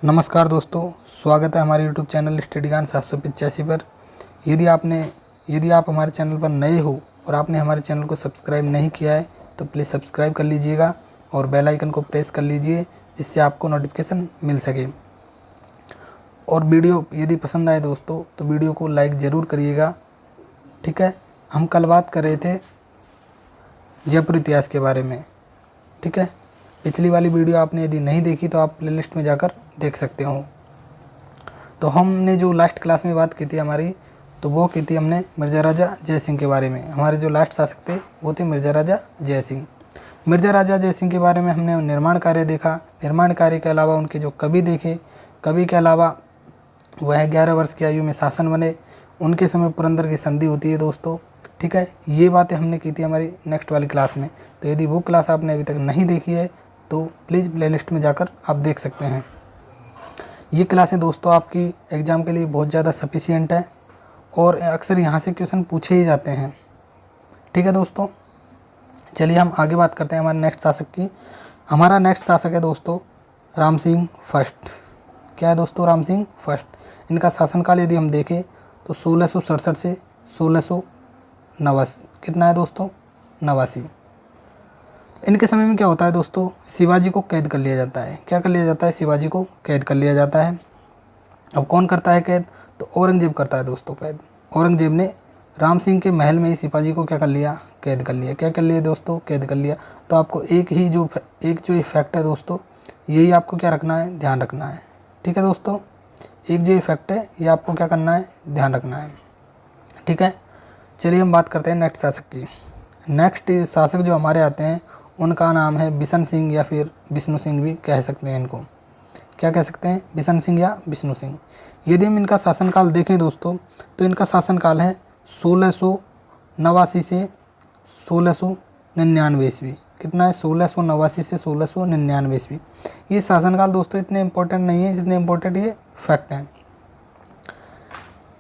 नमस्कार दोस्तों, स्वागत है हमारे YouTube चैनल स्टडी ज्ञान 785 पर। यदि आप हमारे चैनल पर नए हो और आपने हमारे चैनल को सब्सक्राइब नहीं किया है तो प्लीज़ सब्सक्राइब कर लीजिएगा और बेल आइकन को प्रेस कर लीजिए, जिससे आपको नोटिफिकेशन मिल सके। और वीडियो यदि पसंद आए दोस्तों तो वीडियो को लाइक ज़रूर करिएगा। ठीक है, हम कल बात कर रहे थे जयपुर इतिहास के बारे में। ठीक है, पिछली वाली वीडियो आपने यदि नहीं देखी तो आप प्लेलिस्ट में जाकर देख सकते हो। तो हमने जो लास्ट क्लास में बात की थी हमारी, तो वो की थी हमने मिर्ज़ा राजा जय सिंह के बारे में। हमारे जो लास्ट शासक थे वो थे मिर्ज़ा राजा जय सिंह। मिर्ज़ा राजा जय सिंह के बारे में हमने निर्माण कार्य देखा। निर्माण कार्य के अलावा उनके जो कवि देखे, कवि के अलावा वह 11 वर्ष की आयु में शासन बने। उनके समय पुरंदर की संधि होती है दोस्तों। ठीक है, ये बातें हमने की थी हमारी नेक्स्ट वाली क्लास में। तो यदि वो क्लास आपने अभी तक नहीं देखी है तो प्लीज़ प्लेलिस्ट में जाकर आप देख सकते हैं। ये क्लासें दोस्तों आपकी एग्ज़ाम के लिए बहुत ज़्यादा सफिशिएंट है और अक्सर यहाँ से क्वेश्चन पूछे ही जाते हैं। ठीक है दोस्तों, चलिए हम आगे बात करते हैं हमारे नेक्स्ट शासक की। हमारा नेक्स्ट शासक है दोस्तों राम सिंह फर्स्ट। क्या है दोस्तों? राम सिंह फर्स्ट। इनका शासनकाल यदि हम देखें तो 1667 से 1689। कितना है दोस्तों? 89। इनके समय में क्या होता है दोस्तों? शिवाजी को कैद कर लिया जाता है। क्या कर लिया जाता है? शिवाजी को कैद कर लिया जाता है। अब कौन करता है कैद? तो औरंगजेब करता है दोस्तों कैद। औरंगजेब ने राम सिंह के महल में ही शिवाजी को क्या कर लिया? कैद कर लिया। क्या कर लिया दोस्तों? कैद कर लिया। तो आपको एक जो इफेक्ट है दोस्तों, यही आपको क्या रखना है? ध्यान रखना है। ठीक है दोस्तों, एक जो इफेक्ट है ये आपको क्या करना है? ध्यान रखना है। ठीक है, चलिए हम बात करते हैं नेक्स्ट शासक की। नेक्स्ट शासक जो हमारे आते हैं उनका नाम है बिशन सिंह, या फिर विष्णु सिंह भी कह सकते हैं इनको। क्या कह सकते हैं? बिशन सिंह या विष्णु सिंह। यदि हम इनका शासनकाल देखें दोस्तों तो इनका शासनकाल है 1689 से 1699 ईस्वी। कितना है? 1689 से 1699 ईस्वी। ये शासनकाल दोस्तों इतने इंपॉर्टेंट नहीं है जितने इंपॉर्टेंट ये फैक्ट हैं।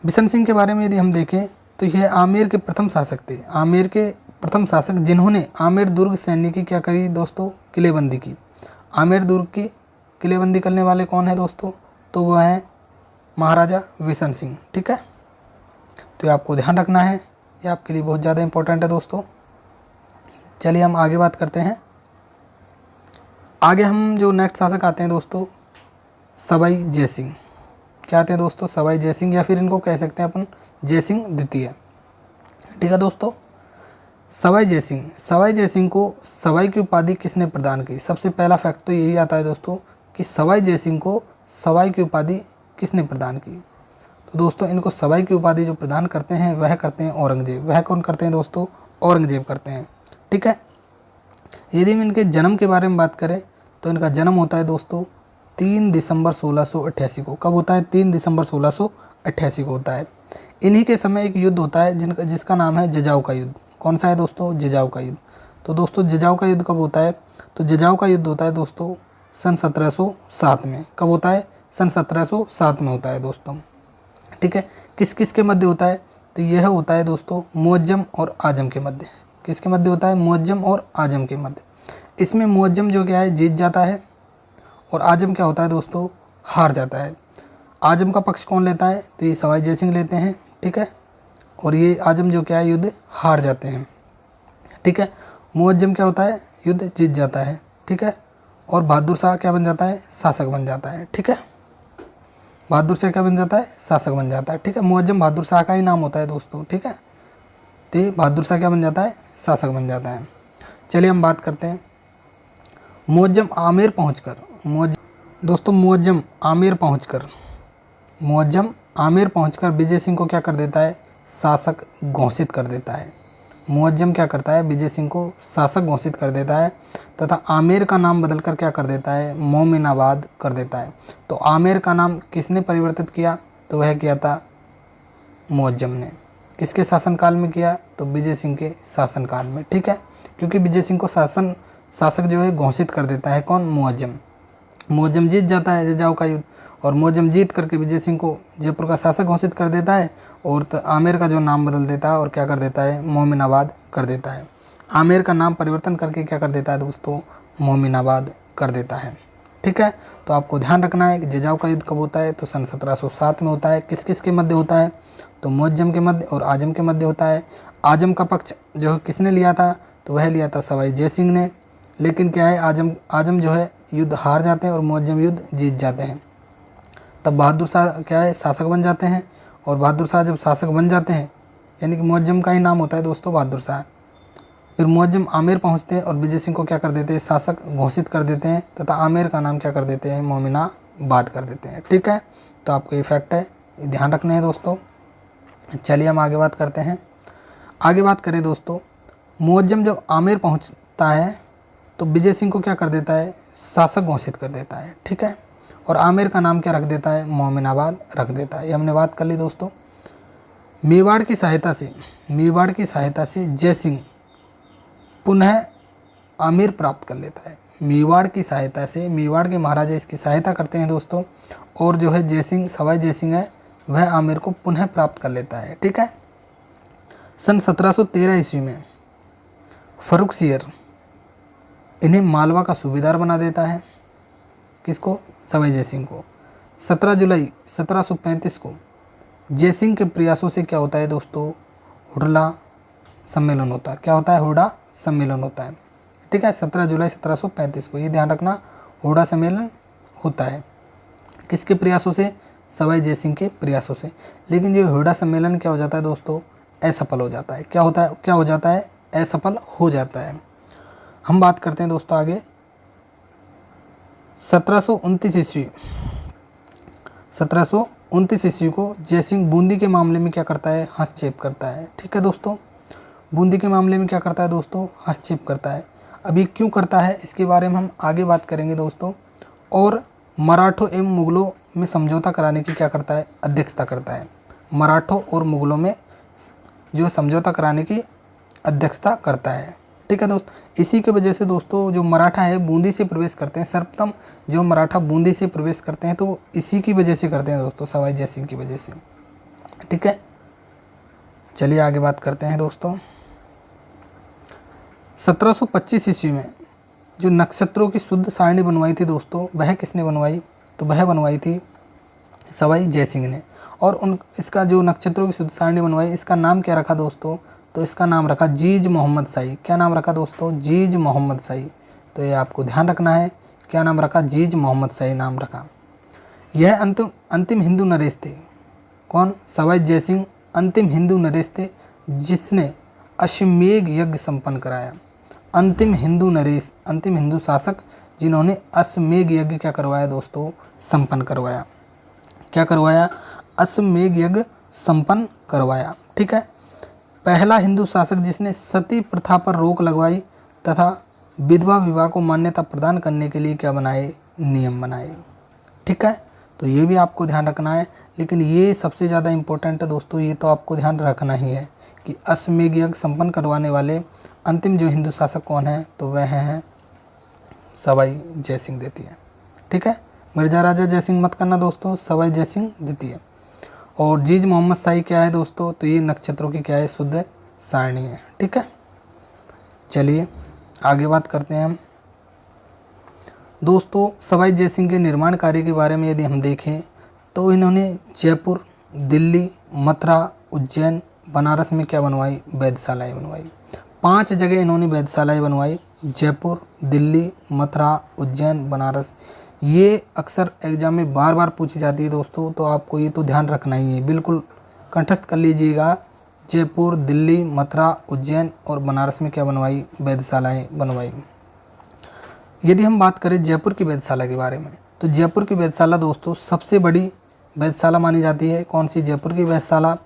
बिशन सिंह के बारे में यदि हम देखें तो यह आमेर के प्रथम शासक थे। आमेर के प्रथम शासक जिन्होंने आमेर दुर्ग सैन्य की क्या करी दोस्तों? किलेबंदी की। आमेर दुर्ग की किलेबंदी करने वाले कौन है दोस्तों? तो वह है महाराजा बिशन सिंह। ठीक है, तो ये आपको ध्यान रखना है, ये आपके लिए बहुत ज़्यादा इंपॉर्टेंट है दोस्तों। चलिए हम आगे बात करते हैं। आगे हम जो नेक्स्ट शासक आते हैं दोस्तों सवाई जय सिंह। क्या आते हैं दोस्तों? सवाई जय सिंह, या फिर इनको कह सकते हैं अपन जय सिंह द्वितीय। ठीक है दोस्तों, सवाई जय सिंह। सवाई जय सिंह को सवाई की उपाधि किसने प्रदान की? सबसे पहला फैक्ट तो यही आता है दोस्तों कि सवाई जय सिंह को सवाई की उपाधि किसने प्रदान की। तो दोस्तों इनको सवाई की उपाधि जो प्रदान करते हैं वह करते हैं औरंगजेब। वह कौन करते हैं दोस्तों? औरंगजेब करते हैं। ठीक है, यदि हम इनके जन्म के बारे में बात करें तो इनका जन्म होता है दोस्तों 3 दिसंबर 1688 को। कब होता है? 3 दिसंबर 1688 को होता है। इन्हीं के समय एक युद्ध होता है जिसका नाम है जजाऊ का युद्ध। कौन सा है दोस्तों? जजाऊ का युद्ध। तो दोस्तों जजाऊ का युद्ध कब होता है? तो जजाऊ का युद्ध होता है दोस्तों सन 1707 में। कब होता है? सन 1707 में होता है दोस्तों। ठीक है, किस किस के मध्य होता है? तो यह होता है दोस्तों मुअज्जम और आजम के मध्य। किसके मध्य होता है? मुअज्जम और आजम के मध्य। इसमें मुअज्जम जो क्या है जीत जाता है और आजम क्या होता है दोस्तों? हार जाता है। आजम का पक्ष कौन लेता है? तो ये सवाई जय सिंह लेते हैं। ठीक है, और ये आजम जो क्या है युद्ध हार जाते हैं। ठीक है, मुअज्जम क्या होता है? युद्ध जीत जाता है। ठीक है, और बहादुर शाह क्या बन जाता है? शासक बन जाता है। ठीक है, बहादुर शाह क्या बन जाता है? शासक बन जाता है। ठीक है, मुअज्जम बहादुर शाह का ही नाम होता है दोस्तों। ठीक है, तो ये बहादुर शाह क्या बन जाता है? शासक बन जाता है। चलिए हम बात करते हैं मुअज्जम आमेर पहुँचकर। दोस्तों मुअज्जम आमेर पहुँचकर विजय सिंह को क्या कर देता है? शासक घोषित कर देता है। मुअज्जम क्या करता है? विजय सिंह को शासक घोषित कर देता है तथा आमेर का नाम बदलकर क्या कर देता है? मोमिनाबाद कर देता है। तो आमेर का नाम किसने परिवर्तित किया? तो वह किया था मुअज्जम ने। किसके शासनकाल में किया? तो विजय सिंह के शासनकाल में। ठीक है, क्योंकि विजय सिंह को शासक जो है घोषित कर देता है कौन? मुअज्जम। मुअज्जम जीत जाता है जजाऊ का युद्ध और मुअज्जम जीत करके विजय सिंह को जयपुर का शासक घोषित कर देता है और आमेर का जो नाम बदल देता है और क्या कर देता है? मोमिनाबाद कर देता है। आमेर का नाम परिवर्तन करके क्या कर देता है दोस्तों? मोमिनाबाद कर देता है। ठीक है। तो आपको ध्यान रखना है कि जेजाव का युद्ध कब होता है, तो सन 1707 में होता है। किस किस के मध्य होता है, तो मुअज्जम के मध्य और आजम के मध्य होता है। आजम का पक्ष जो किसने लिया था, तो वह लिया था सवाई जय सिंह ने। लेकिन क्या है, आजम जो है युद्ध हार जाते हैं और मुअज्जम युद्ध जीत जाते हैं। तब बहादुर शाह क्या है, शासक बन जाते हैं। और बहादुर शाह जब शासक बन जाते हैं, यानी कि मुअज्जम का ही नाम होता है दोस्तों बहादुर शाह। फिर मुअज्जम आमेर पहुंचते हैं और विजय सिंह को क्या कर देते हैं, शासक घोषित कर देते हैं, तथा आमेर का नाम क्या कर देते हैं, मोमिनाबाद कर देते हैं। ठीक है, तो आपको ये फैक्ट है, ये ध्यान रखने हैं दोस्तों। चलिए हम आगे बात करते हैं। आगे बात करें दोस्तों, मुअज्जम जब आमेर पहुंचता है तो विजय सिंह को क्या कर देता है, शासक घोषित कर देता है। ठीक है, और आमेर का नाम क्या रख देता है, मोमिनाबाद रख देता है। ये हमने बात कर ली दोस्तों। मेवाड़ की सहायता से जय सिंह पुनः आमेर प्राप्त कर लेता है। मेवाड़ की सहायता से, मेवाड़ के महाराजा इसकी सहायता करते हैं दोस्तों, और जो है जय सिंह, सवाई जय सिंह है, वह आमेर को पुनः प्राप्त कर लेता है। ठीक है, सन 1713 ईस्वी में फर्रुखसियर इन्हें मालवा का सूबेदार बना देता है। किसको, सवाई जय सिंह को। 17 जुलाई 1735 को जय सिंह के प्रयासों से क्या होता है दोस्तों, हुडला सम्मेलन होता है। क्या होता है, हुडा सम्मेलन होता है। ठीक है, 17 जुलाई 1735 को, ये ध्यान रखना, हुडा सम्मेलन होता है। किसके प्रयासों से, सवाई जय सिंह के प्रयासों से। लेकिन ये हुडा सम्मेलन क्या हो जाता है दोस्तों, असफल हो जाता है। क्या हो जाता है, असफल हो जाता है। हम बात करते हैं दोस्तों आगे। 1729 ईस्वी को जय सिंह बूंदी के मामले में क्या करता है, हस्तक्षेप करता है। ठीक है दोस्तों, बूंदी के मामले में क्या करता है दोस्तों, हस्तक्षेप करता है। अभी क्यों करता है, इसके बारे में हम आगे बात करेंगे दोस्तों। और मराठों एवं मुगलों में समझौता कराने की क्या करता है, अध्यक्षता करता है। मराठों और मुगलों में जो समझौता कराने की अध्यक्षता करता है। ठीक है दोस्त, इसी के वजह से दोस्तों जो मराठा है बूंदी से प्रवेश करते हैं, सर्वप्रथम जो मराठा बूंदी से प्रवेश करते हैं, तो इसी की वजह से करते हैं दोस्तों, सवाई जय सिंह की वजह से। ठीक है, चलिए आगे बात करते हैं दोस्तों। 1725 ईस्वी में जो नक्षत्रों की शुद्ध सारणी बनवाई थी दोस्तों, वह किसने बनवाई, तो वह बनवाई थी सवाई जय सिंह ने। और इसका जो नक्षत्रों की शुद्ध सारणी बनवाई, इसका नाम क्या रखा दोस्तों, तो इसका नाम रखा जीज मोहम्मद शाही। क्या नाम रखा दोस्तों, जीज मोहम्मद शाही। तो ये आपको ध्यान रखना है, क्या नाम रखा, जीज मोहम्मद शाही नाम रखा। यह अंतिम हिंदू नरेश थे। कौन, सवाई जय सिंह अंतिम हिंदू नरेश थे जिसने अश्वमेध यज्ञ संपन्न कराया। अंतिम हिंदू नरेश, अंतिम हिंदू शासक जिन्होंने अश्वमेध यज्ञ क्या करवाया दोस्तों, संपन्न करवाया। क्या करवाया, अश्वमेध यज्ञ संपन्न करवाया। ठीक है, पहला हिंदू शासक जिसने सती प्रथा पर रोक लगवाई तथा विधवा विवाह को मान्यता प्रदान करने के लिए क्या बनाए, नियम बनाए। ठीक है, तो ये भी आपको ध्यान रखना है। लेकिन ये सबसे ज़्यादा इम्पोर्टेंट है दोस्तों, ये तो आपको ध्यान रखना ही है कि अश्वमेध यज्ञ संपन्न करवाने वाले अंतिम जो हिंदू शासक कौन है, तो वह हैं सवाई जय सिंह द्वितीय। ठीक है, मिर्जा राजा जय सिंह मत करना दोस्तों, सवाई जय सिंह द्वितीय। और जीज मोहम्मद शाही क्या है दोस्तों, तो ये नक्षत्रों की क्या है, शुद्ध सारणी है। ठीक है, चलिए आगे बात करते हैं हम दोस्तों। सवाई जय सिंह के निर्माण कार्य के बारे में यदि हम देखें तो इन्होंने जयपुर, दिल्ली, मथुरा, उज्जैन, बनारस में क्या बनवाई, वेधशालाएँ बनवाई। 5 जगह इन्होंने वेधशालाएँ बनवाई, जयपुर, दिल्ली, मथुरा, उज्जैन, बनारस। ये अक्सर एग्जाम में बार बार पूछी जाती है दोस्तों, तो आपको ये तो ध्यान रखना ही है, बिल्कुल कंठस्थ कर लीजिएगा। जयपुर, दिल्ली, मथुरा, उज्जैन और बनारस में क्या बनवाई, वेधशालाएँ बनवाई। यदि हम बात करें जयपुर की वेधशाला के बारे में, तो जयपुर की वेधशाला दोस्तों सबसे बड़ी वेधशाला मानी जाती है। कौन सी, जयपुर की वेधशाला।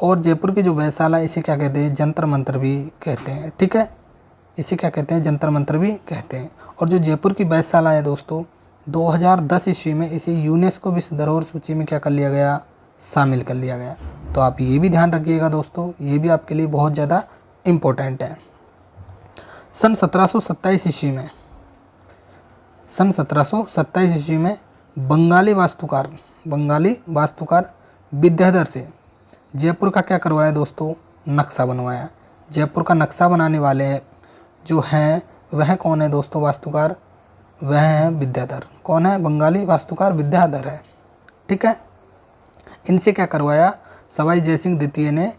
और जयपुर की जो वेधशाला, इसे क्या कहते हैं, जंतर मंतर भी कहते हैं। ठीक है, इसे क्या कहते हैं, जंतर मंतर भी कहते हैं। और जो जयपुर की वेधशाला है दोस्तों, 2010 ईस्वी में इसे यूनेस्को विश्व धरोहर सूची में क्या कर लिया गया, शामिल कर लिया गया। तो आप ये भी ध्यान रखिएगा दोस्तों, ये भी आपके लिए बहुत ज़्यादा इम्पोर्टेंट है। सन 1727 ईस्वी में बंगाली वास्तुकार विद्याधर से जयपुर का क्या करवाया दोस्तों, नक्शा बनवाया। जयपुर का नक्शा बनाने वाले जो हैं वह कौन है दोस्तों, वास्तुकार वह है विद्याधर। कौन है? बंगाली वास्तुकार विद्याधर है। ठीक है। इनसे क्या करवाया? सवाई जयसिंह द्वितीय ने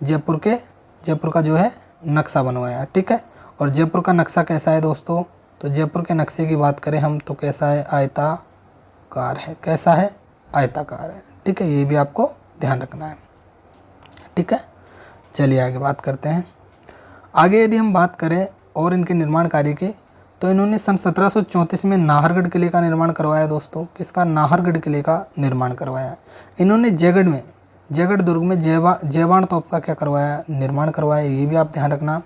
जयपुर का जो है नक्शा बनवाया। ठीक है। और जयपुर का नक्शा कैसा है दोस्तों? तो जयपुर के नक्शे की बात करें हम तो कैसा है? आयताकार है। कैसा है? आयताकार है। ठीक है, ये भी आपको ध्यान रखना है। ठीक है, चलिए आगे बात करते हैं। आगे यदि हम बात करें और इनके निर्माण कार्य की, तो इन्होंने सन 1734 में नाहरगढ़ किले का निर्माण करवाया दोस्तों। किसका? नाहरगढ़ किले का निर्माण करवाया। इन्होंने जयगढ़ दुर्ग में जयबाण तोप का क्या करवाया? निर्माण करवाया। ये भी आप ध्यान रखना।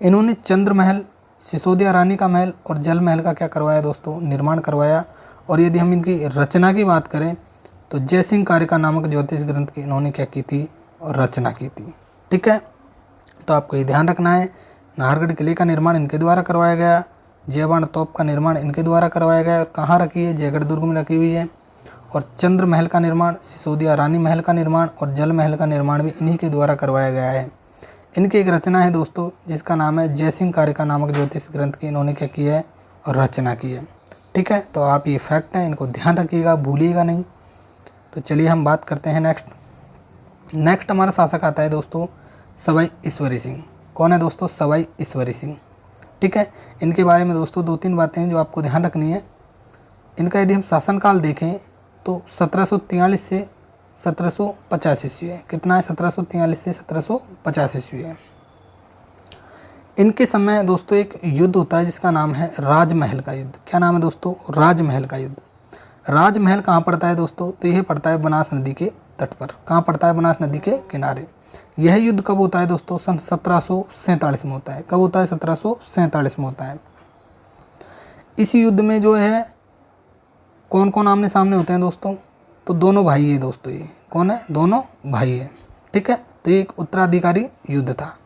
इन्होंने चंद्र महल, सिसोदिया रानी का महल और जल महल का क्या करवाया दोस्तों? निर्माण करवाया। और यदि हम इनकी रचना की बात करें तो जयसिंह कारिका नामक ज्योतिष ग्रंथ की इन्होंने क्या की थी? और रचना की थी। ठीक है, तो आपको ये ध्यान रखना है, नाहरगढ़ किले का निर्माण इनके द्वारा करवाया गया, जयबाण तोप का निर्माण इनके द्वारा करवाया गया। और कहाँ रखी है? जयगढ़ दुर्ग में रखी हुई है। और चंद्र महल का निर्माण, सिसोदिया रानी महल का निर्माण और जल महल का निर्माण भी इन्हीं के द्वारा करवाया गया है। इनकी एक रचना है दोस्तों जिसका नाम है जयसिंह कारिका नामक ज्योतिष ग्रंथ की इन्होंने क्या की है? और रचना की है। ठीक है, तो आप ये फैक्ट हैं, इनको ध्यान रखिएगा, भूलिएगा नहीं। तो चलिए हम बात करते हैं नेक्स्ट हमारा शासक आता है दोस्तों सवाई ईश्वरी सिंह। कौन है दोस्तों? सवाई ईश्वरी सिंह। ठीक है, इनके बारे में दोस्तों 2-3 बातें हैं जो आपको ध्यान रखनी है। इनका यदि हम शासनकाल देखें तो 1743 से 1750 ईस्वी है। कितना है? 1743 से 1750 ईस्वी है। इनके समय दोस्तों एक युद्ध होता है जिसका नाम है राजमहल का युद्ध। क्या नाम है दोस्तों? राजमहल का युद्ध। राजमहल कहाँ पड़ता है दोस्तों? तो यह पड़ता है बनास नदी के तट पर। कहाँ पड़ता है? बनास नदी के किनारे। यह युद्ध कब होता है दोस्तों? सन 1747 में होता है। कब होता है? 1747 में होता है। इस युद्ध में जो है कौन कौन आमने सामने होते हैं दोस्तों? तो दोनों भाई है दोस्तों। ये कौन है? दोनों भाई है। ठीक है, तो ये एक उत्तराधिकारी युद्ध था।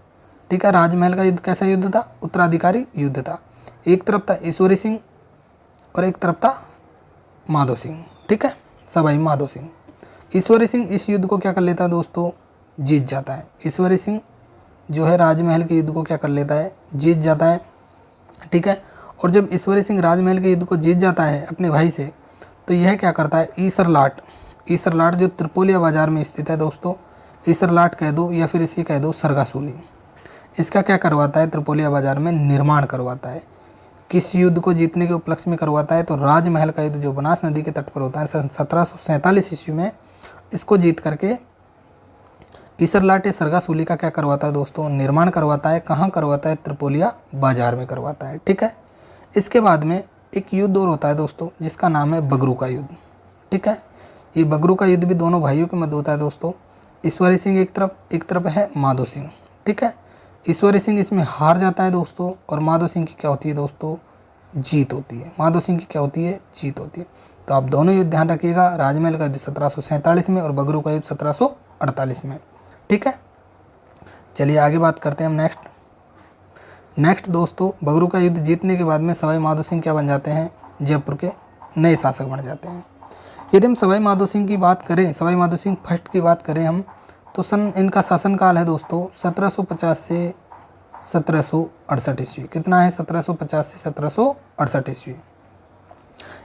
ठीक है, राजमहल का युद्ध कैसा युद्ध था? उत्तराधिकारी युद्ध था। एक तरफ था ईश्वरी सिंह और एक तरफ था माधो सिंह। ठीक है, सवाई माधो सिंह। ईश्वरी सिंह इस युद्ध को क्या कर लेता है दोस्तों? जीत जाता है। ईश्वरी सिंह जो है राजमहल के युद्ध को क्या कर लेता है? जीत जाता है। ठीक है, और जब ईश्वरी सिंह राजमहल के युद्ध को जीत जाता है अपने भाई से, तो यह क्या करता है? ईसरलाट जो त्रिपोलिया बाजार में स्थित है दोस्तों, ईसरलाट कह दो या फिर इसी कह दो सरगासूली, इसका क्या करवाता है? त्रिपोलिया बाजार में निर्माण करवाता है। किस युद्ध को जीतने के उपलक्ष्य में करवाता है? तो राजमहल का युद्ध जो बनास नदी के तट पर होता है 1747 ईस्वी में, इसको जीत करके ईसरलाट या सरगासूली का क्या करवाता है दोस्तों? निर्माण करवाता है। कहाँ करवाता है? त्रिपोलिया बाजार में करवाता है। ठीक है, इसके बाद में एक युद्ध और होता है दोस्तों जिसका नाम है बगरू का युद्ध। ठीक है, ये बगरू का युद्ध भी दोनों भाइयों के मध्य होता है दोस्तों। ईश्वरी सिंह एक तरफ है माधो सिंह। ठीक है, ईश्वरी सिंह इसमें हार जाता है दोस्तों और माधो सिंह की क्या होती है दोस्तों? जीत होती है। माधो सिंह की क्या होती है? जीत होती है। तो आप दोनों युद्ध ध्यान रखिएगा, राजमहल का युद्ध 1747 में और बगरू का युद्ध 1748 में। ठीक है, चलिए आगे बात करते हैं हम नेक्स्ट दोस्तों, बगरू का युद्ध जीतने के बाद में सवाई माधो सिंह क्या बन जाते हैं? जयपुर के नए शासक बन जाते हैं। यदि हम सवाई माधो सिंह की बात करें, सवाई माधो सिंह फर्स्ट की बात करें हम, तो इनका शासनकाल है दोस्तों 1750 से 1768 ईस्वी। कितना है? 1750 से 1768 ईस्वी।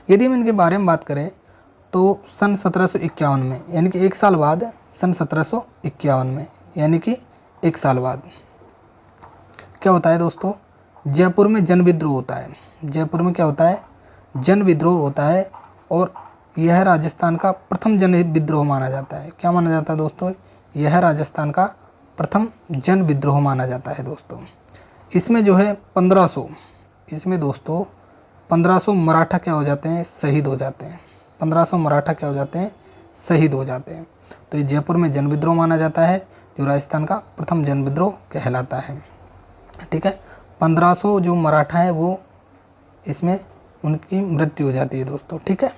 यदि हम इनके बारे में बात करें तो सन 1751 में, यानी कि एक साल बाद, सन 1751 में यानी कि एक साल बाद क्या होता है दोस्तों? जयपुर में जन विद्रोह होता है। जयपुर में क्या होता है? जन विद्रोह होता है। और यह राजस्थान का प्रथम जन विद्रोह माना जाता है। क्या माना जाता है दोस्तों? यह राजस्थान का प्रथम जन विद्रोह माना जाता है दोस्तों। इसमें जो है 1500, इसमें दोस्तों 1500 मराठा क्या हो जाते हैं? शहीद हो जाते हैं। 1500 मराठा क्या हो जाते हैं? शहीद हो जाते हैं। तो ये जयपुर में जन विद्रोह माना जाता है जो राजस्थान का प्रथम जन विद्रोह कहलाता है। ठीक है, 1500 जो मराठा है वो इसमें उनकी मृत्यु हो जाती है दोस्तों। ठीक है,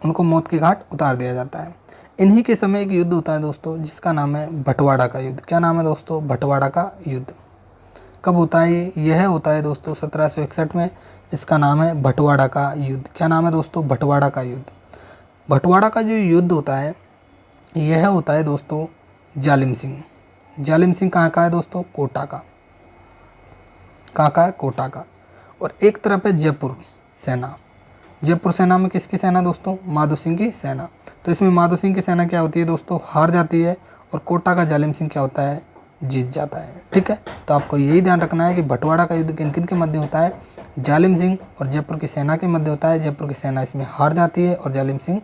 उनको मौत के घाट उतार दिया जाता है। इन्हीं के समय एक युद्ध होता है दोस्तों जिसका नाम है बटवाड़ा का युद्ध। क्या नाम है दोस्तों? बटवाड़ा का युद्ध। कब होता है? यह होता है दोस्तों 1761 में, जिसका नाम है बटवाड़ा का युद्ध। क्या नाम है दोस्तों? बटवाड़ा का युद्ध। बटवाड़ा का जो युद्ध होता है यह होता है दोस्तों जालिम सिंह। जालिम सिंह कहाँ का है दोस्तों? कोटा का। कहाँ का है? कोटा का। और एक तरफ है जयपुर। सेना। जयपुर सेना में किसकी सेना दोस्तों? माधो सिंह की सेना। तो इसमें माधो सिंह की सेना क्या होती है दोस्तों? हार जाती है। और कोटा का जालिम सिंह क्या होता है? जीत जाता है। ठीक है, तो आपको यही ध्यान रखना है कि बंटवारा का युद्ध किन किन के मध्य होता है? जालिम सिंह और जयपुर की सेना के मध्य होता है। जयपुर की सेना इसमें हार जाती है और जालिम सिंह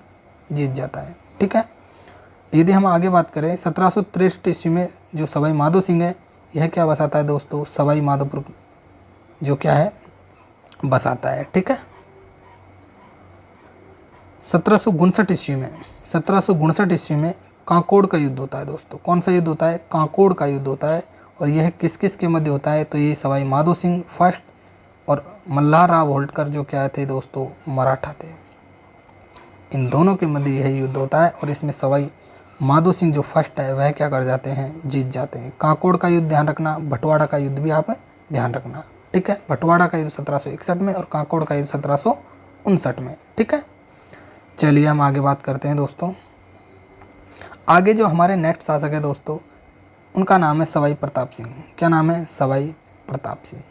जीत जाता है। ठीक है, यदि हम आगे बात करें 1763 ईस्वी में जो सवाई माधो सिंह है, यह क्या बसाता है दोस्तों? सवाई माधोपुर जो क्या है बसाता है। ठीक है, 1759 ईस्वी में कांकोड़ का युद्ध होता है दोस्तों। कौन सा युद्ध होता है? कांकोड़ का युद्ध होता है। और यह किस किस के मध्य होता है? तो ये सवाई माधो सिंह फर्स्ट और मल्हार राव होल्कर जो क्या थे दोस्तों? मराठा थे। इन दोनों के मध्य यह युद्ध होता है और इसमें सवाई माधो सिंह जो फर्स्ट है वह क्या कर जाते हैं? जीत जाते हैं। कांकोड़ का युद्ध ध्यान रखना, बंटवारा का युद्ध भी आप ध्यान रखना। ठीक है, बंटवारा का युद्ध 1761 में और कांकोड़ का युद्ध 1759 में। ठीक है, चलिए हम आगे बात करते हैं दोस्तों। आगे जो हमारे नेक्स्ट शासक है दोस्तों, उनका नाम है सवाई प्रताप सिंह। क्या नाम है? सवाई प्रताप सिंह।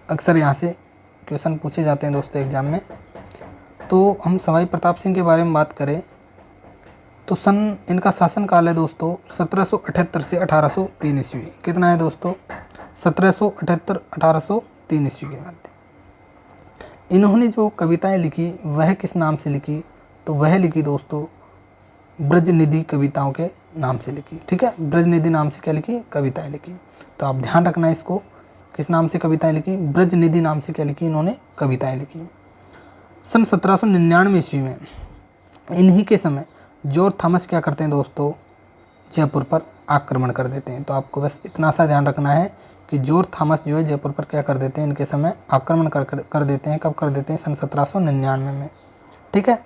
अक्सर यहाँ से क्वेश्चन पूछे जाते हैं दोस्तों एग्जाम में। तो हम सवाई प्रताप सिंह के बारे में बात करें तो इनका शासनकाल है दोस्तों 1778 से 1803 ईस्वी। कितना है दोस्तों? 1778 1803 ईस्वी के मध्य। इन्होंने जो कविताएं लिखी वह किस नाम से लिखी? तो वह लिखी दोस्तों ब्रजनिधि कविताओं के नाम से लिखी। ठीक है, ब्रजनिधि नाम से क्या लिखी? कविताएं लिखी। तो आप ध्यान रखना इसको, किस नाम से कविताएं लिखी? ब्रजनिधि नाम से क्या लिखी इन्होंने? कविताएं लिखी। सन 1799 ईस्वी में इन्हीं के समय जॉर्ज थॉमस क्या करते हैं दोस्तों? जयपुर पर आक्रमण कर देते हैं। तो आपको बस इतना सा ध्यान रखना है कि जॉर्ज थॉमस जो है जयपुर पर क्या कर देते हैं? इनके समय आक्रमण कर देते हैं। कब कर देते हैं? सन 1799 में। ठीक है,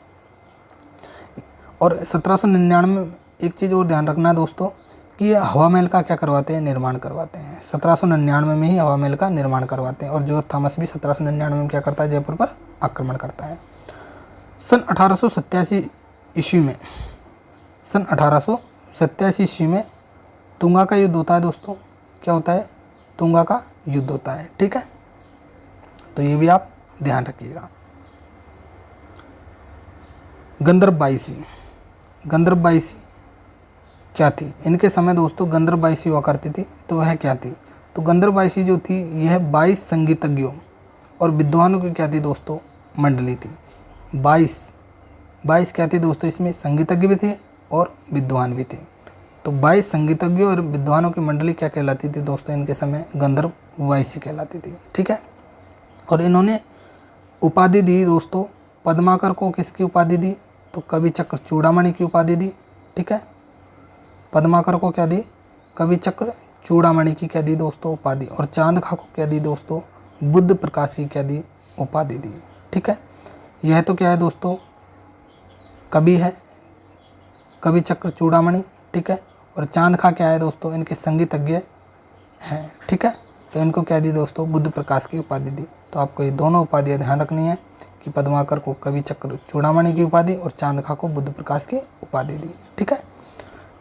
और 1799 में एक चीज़ और ध्यान रखना है दोस्तों कि ये हवा महल का क्या करवाते हैं? निर्माण करवाते हैं। 1799 में ही हवा महल का निर्माण करवाते हैं। और जॉर्ज थॉमस भी 1799 में क्या करता है? जयपुर पर आक्रमण करता है। सन 1887 ईस्वी में तुंगा का युद्ध होता है दोस्तों। क्या होता है? तुंगा का युद्ध होता है। ठीक है, तो ये भी आप ध्यान रखिएगा। गंधर्व बाईसी क्या थी? इनके समय दोस्तों गंधर्व बाईसी हुआ करती थी। तो वह क्या थी? तो गंधर्व बाईसी जो थी यह 22 संगीतज्ञों और विद्वानों की क्या थी दोस्तों? मंडली थी। 22 क्या थी दोस्तों? इसमें संगीतज्ञ भी थे और विद्वान भी थे। तो 22 संगीतज्ञों और विद्वानों की मंडली क्या कहलाती थी दोस्तों? इनके समय गंधर्व बाईसी कहलाती थी। ठीक है, और इन्होंने उपाधि दी दोस्तों पद्माकर को। किसकी उपाधि दी? तो कवि चक्र चूड़ामणि की उपाधि दी। ठीक है, पद्माकर को क्या दी? कवि चक्र चूड़ामणि की क्या दी दोस्तों? उपाधि। और चांदखा को क्या दी दोस्तों? बुद्ध प्रकाश की क्या दी? उपाधि दी। ठीक है, यह तो क्या है दोस्तों? कवि है, कवि चक्र चूड़ामणि। ठीक है, और चांदखा क्या है दोस्तों? इनके संगीतज्ञ हैं। ठीक है, तो इनको क्या दी दोस्तों? बुद्ध प्रकाश की उपाधि दी। तो आपको ये दोनों उपाधियाँ ध्यान रखनी है कि पद्माकर को कवि चक्र चूड़ामणि की उपाधि और चांदखा को बुद्ध प्रकाश की उपाधि दी। ठीक है,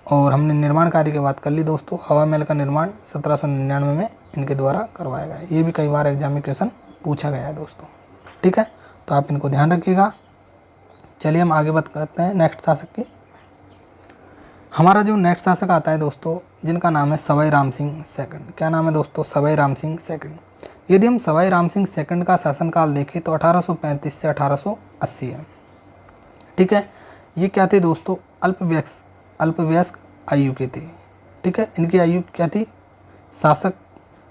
और हमने निर्माण कार्य की बात कर ली दोस्तों। हवा महल का निर्माण 1799 में इनके द्वारा करवाया गया। ये भी कई बार एग्जाम में क्वेश्चन पूछा गया है दोस्तों। ठीक है, तो आप इनको ध्यान रखिएगा। चलिए हम आगे बात करते हैं नेक्स्ट शासक की। हमारा जो नेक्स्ट शासक आता है दोस्तों, जिनका नाम है सवाई राम सिंह सेकंड। क्या नाम है दोस्तों? सवाई राम सिंह सेकंड। यदि हम सवाई राम सिंह सेकंड का शासनकाल देखें तो 1835 से 1880 है। ठीक है, ये क्या थे दोस्तों? अल्पवयस्क आयु के थे। ठीक है, इनकी आयु क्या थी? शासक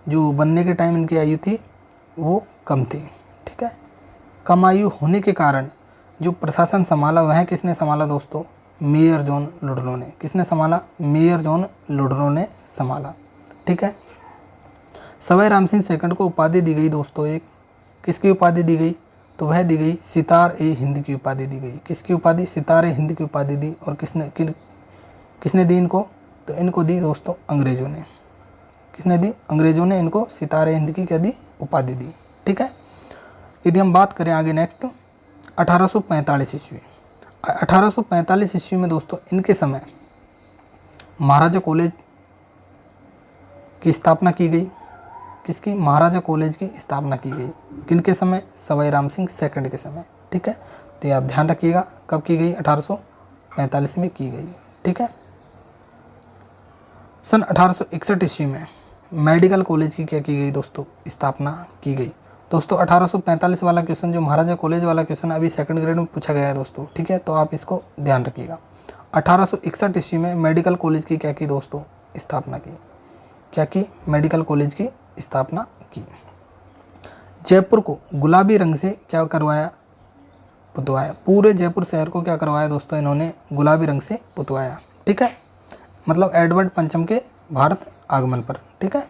जो बनने के टाइम इनकी आयु थी वो कम थी। ठीक है, कम आयु होने के कारण जो प्रशासन संभाला वह किसने संभाला दोस्तों? मेजर जॉन लुडलो ने। किसने संभाला? मेजर जॉन लुडलो ने संभाला। ठीक है, सवाई राम सिंह सेकंड को उपाधि दी गई दोस्तों। एक किसकी उपाधि दी गई? तो वह दी गई सितार ए हिंद की उपाधि दी गई। किसकी उपाधि? सितार ए हिंद की उपाधि दी। और किसने दी इनको? तो इनको दी दोस्तों अंग्रेजों ने। किसने दी? अंग्रेजों ने इनको सितार ए हिंद की क्या दी? उपाधि दी। ठीक है, यदि हम बात करें आगे नेक्स्ट 1845 ईस्वी। 1845 ईस्वी में दोस्तों इनके समय महाराजा कॉलेज की स्थापना की गई। किसकी, महाराजा कॉलेज की स्थापना की गई। किनके समय, सवाई राम सिंह सेकंड के समय। ठीक है, तो ये आप ध्यान रखिएगा, कब की गई, 1845 में की गई। ठीक है। सन 1861 ईस्वी में मेडिकल कॉलेज की क्या की गई दोस्तों, स्थापना की गई। दोस्तों 1845 वाला क्वेश्चन, जो महाराजा कॉलेज वाला क्वेश्चन अभी सेकंड ग्रेड में पूछा गया है दोस्तों। ठीक है, तो आप इसको ध्यान रखिएगा। 1861 ईस्वी में मेडिकल कॉलेज की क्या की दोस्तों, स्थापना की। क्या की, मेडिकल कॉलेज की स्थापना की। जयपुर को गुलाबी रंग से क्या करवाया, पुतवाया। पूरे जयपुर शहर को क्या करवाया दोस्तों, इन्होंने गुलाबी रंग से पुतवाया। ठीक है, मतलब एडवर्ड पंचम के भारत आगमन पर। ठीक है,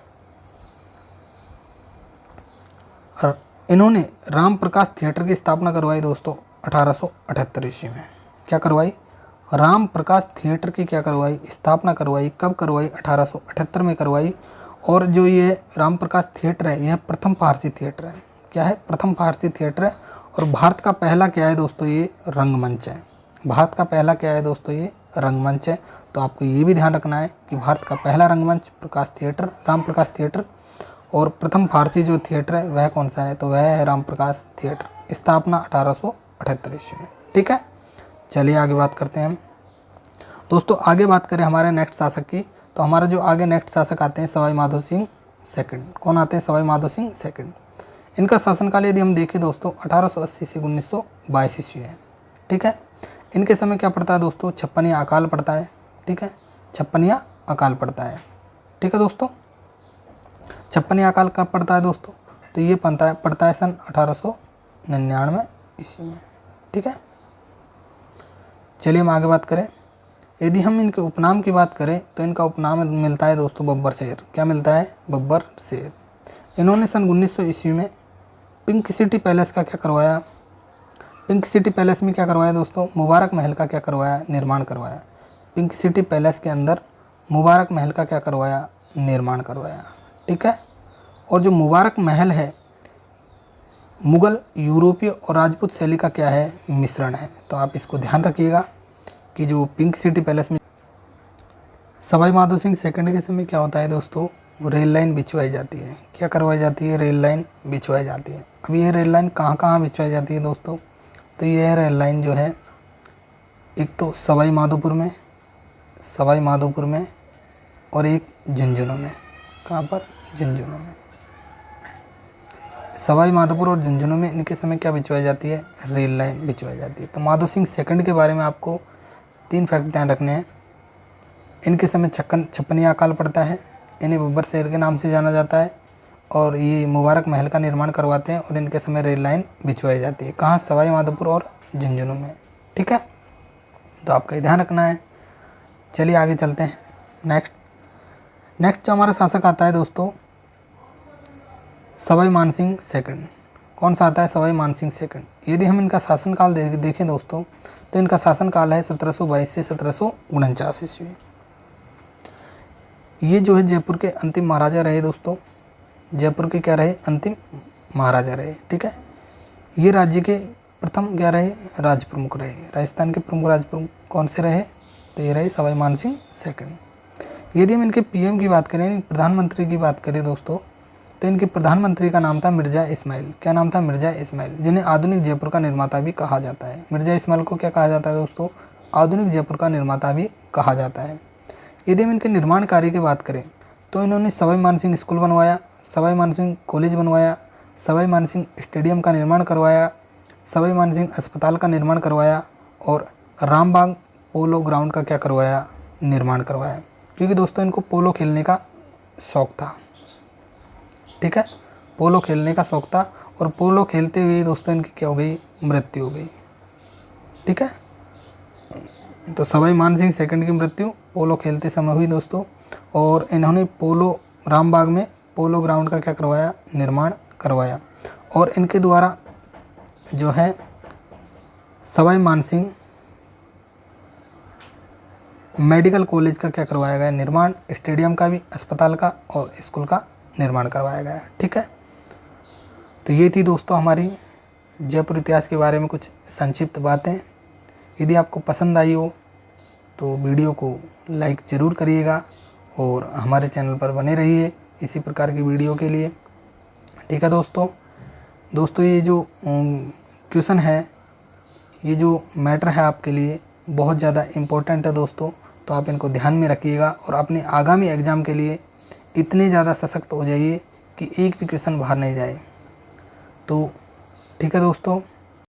और इन्होंने राम प्रकाश थिएटर की स्थापना करवाई दोस्तों 1878 ईस्वी में। क्या करवाई, राम प्रकाश थिएटर की क्या करवाई, स्थापना करवाई। कब करवाई, 1878 में करवाई। और जो ये राम प्रकाश थिएटर है, यह प्रथम फारसी थिएटर है। क्या है, प्रथम फारसी थिएटर है। और भारत का पहला क्या है दोस्तों, ये रंगमंच है। भारत का पहला क्या है दोस्तों, ये रंगमंच है। तो आपको ये भी ध्यान रखना है कि भारत का पहला रंगमंच प्रकाश थिएटर, राम प्रकाश थिएटर। और प्रथम फारसी जो थिएटर है वह कौन सा है, तो वह है राम प्रकाश थिएटर। स्थापना 1878 ईस्वी में। ठीक है, चलिए आगे बात करते हैं हम दोस्तों। आगे बात करें हमारे नेक्स्ट शासक की, तो हमारा जो आगे नेक्स्ट शासक आते हैं सवाई माधो सिंह सेकंड। कौन आते हैं, सवाई माधो सिंह सेकंड। इनका शासनकाल यदि हम देखें दोस्तों 1880 से 1922 ईस्वी है। ठीक है, इनके समय क्या पड़ता है दोस्तों, छप्पनिया अकाल पड़ता है। ठीक है, छप्पनिया अकाल पड़ता है। ठीक है दोस्तों, छप्पनिया अकाल कब पड़ता है दोस्तों, तो ये पड़ता है सन 1899 ईस्वी में। ठीक है, चलिए हम आगे बात करें। यदि हम इनके उपनाम की बात करें तो इनका उपनाम मिलता है दोस्तों बब्बर शेर। क्या मिलता है, बब्बर शेर। इन्होंने सन 1900 ईस्वी में पिंक सिटी पैलेस का क्या करवाया, पिंक सिटी पैलेस में क्या करवाया दोस्तों, मुबारक महल का क्या करवाया, निर्माण करवाया। पिंक सिटी पैलेस के अंदर मुबारक महल का क्या करवाया, निर्माण करवाया। ठीक है, और जो मुबारक महल है मुग़ल, यूरोपीय और राजपूत शैली का क्या है, मिश्रण है। तो आप इसको ध्यान रखिएगा कि जो पिंक सिटी पैलेस में सवाई माधो सिंह सेकंड के समय क्या होता है दोस्तों, रेल लाइन बिछवाई जाती है। क्या करवाई जाती है, रेल लाइन बिछवाई जाती है। अब ये रेल लाइन कहाँ कहाँ बिछवाई जाती है दोस्तों, तो ये रेल लाइन जो है एक तो सवाई माधोपुर में, सवाई माधोपुर में, और एक झुंझुनू में। कहाँ पर, झुंझुनू में। सवाई माधोपुर और झुंझुनू में इनके समय क्या बिछवाई जाती है, रेल लाइन बिछवाई जाती है। तो माधो सिंह सेकंड के बारे में आपको 3 फैक्ट ध्यान रखने हैं। इनके समय छप्पनिया अकाल पड़ता है, इन्हें बब्बर शेर के नाम से जाना जाता है, और ये मुबारक महल का निर्माण करवाते हैं, और इनके समय रेल लाइन बिछवाई जाती है। कहाँ, सवाई माधोपुर और झुंझुनू में। ठीक है, तो आपका ये ध्यान रखना है। चलिए आगे चलते हैं। नेक्स्ट जो हमारा शासक आता है दोस्तों, सवाई मानसिंह सेकंड। कौन सा आता है, सवाई मानसिंह सेकंड। यदि हम इनका शासनकाल देखें दोस्तों, तो इनका शासनकाल है 1722 से 1749 ईस्वी। ये जो है जयपुर के अंतिम महाराजा रहे दोस्तों। जयपुर के क्या रहे, अंतिम महाराजा रहे। ठीक है, ये राज्य के प्रथम क्या रहे, राज प्रमुख रहे। राजस्थान के प्रमुख राज प्रमुख कौन से रहे, तो ये रहे सवाई मानसिंह सेकंड। यदि हम इनके पीएम की बात करें, प्रधानमंत्री की बात करें दोस्तों, तो इनके प्रधानमंत्री का नाम था मिर्ज़ा इस्माइल। क्या नाम था, मिर्ज़ा इस्माइल, जिन्हें आधुनिक जयपुर का निर्माता भी कहा जाता है। मिर्ज़ा इस्माइल को क्या कहा जाता है दोस्तों, आधुनिक जयपुर का निर्माता भी कहा जाता है। यदि हम इनके निर्माण कार्य की बात करें, तो इन्होंने सवाई मानसिंह स्कूल बनवाया, सवाई मानसिंह कॉलेज बनवाया, सवाई मानसिंह स्टेडियम का निर्माण करवाया, सवाई मानसिंह अस्पताल का निर्माण करवाया, और रामबाग पोलो ग्राउंड का क्या करवाया, निर्माण करवाया। क्योंकि दोस्तों इनको पोलो खेलने का शौक़ था। ठीक है, पोलो खेलने का शौक़ था, और पोलो खेलते हुए दोस्तों इनकी क्या हो गई, मृत्यु हो गई। ठीक है, तो सवाई मानसिंह सेकंड की मृत्यु पोलो खेलते समय हुई दोस्तों। और इन्होंने पोलो रामबाग में पोलो ग्राउंड का क्या करवाया, निर्माण करवाया। और इनके द्वारा जो है सवाई मानसिंह मेडिकल कॉलेज का क्या करवाया गया, निर्माण, स्टेडियम का भी, अस्पताल का और स्कूल का निर्माण करवाया गया। ठीक है, तो ये थी दोस्तों हमारी जयपुर इतिहास के बारे में कुछ संक्षिप्त बातें। यदि आपको पसंद आई हो तो वीडियो को लाइक ज़रूर करिएगा, और हमारे चैनल पर बने रहिए। इसी प्रकार की वीडियो के लिए। ठीक है दोस्तों ये जो क्वेश्चन है, ये जो मैटर है आपके लिए बहुत ज़्यादा इम्पोर्टेंट है दोस्तों, तो आप इनको ध्यान में रखिएगा और अपने आगामी एग्ज़ाम के लिए इतने ज़्यादा सशक्त हो जाइए कि एक भी क्वेश्चन बाहर नहीं जाए। तो ठीक है दोस्तों,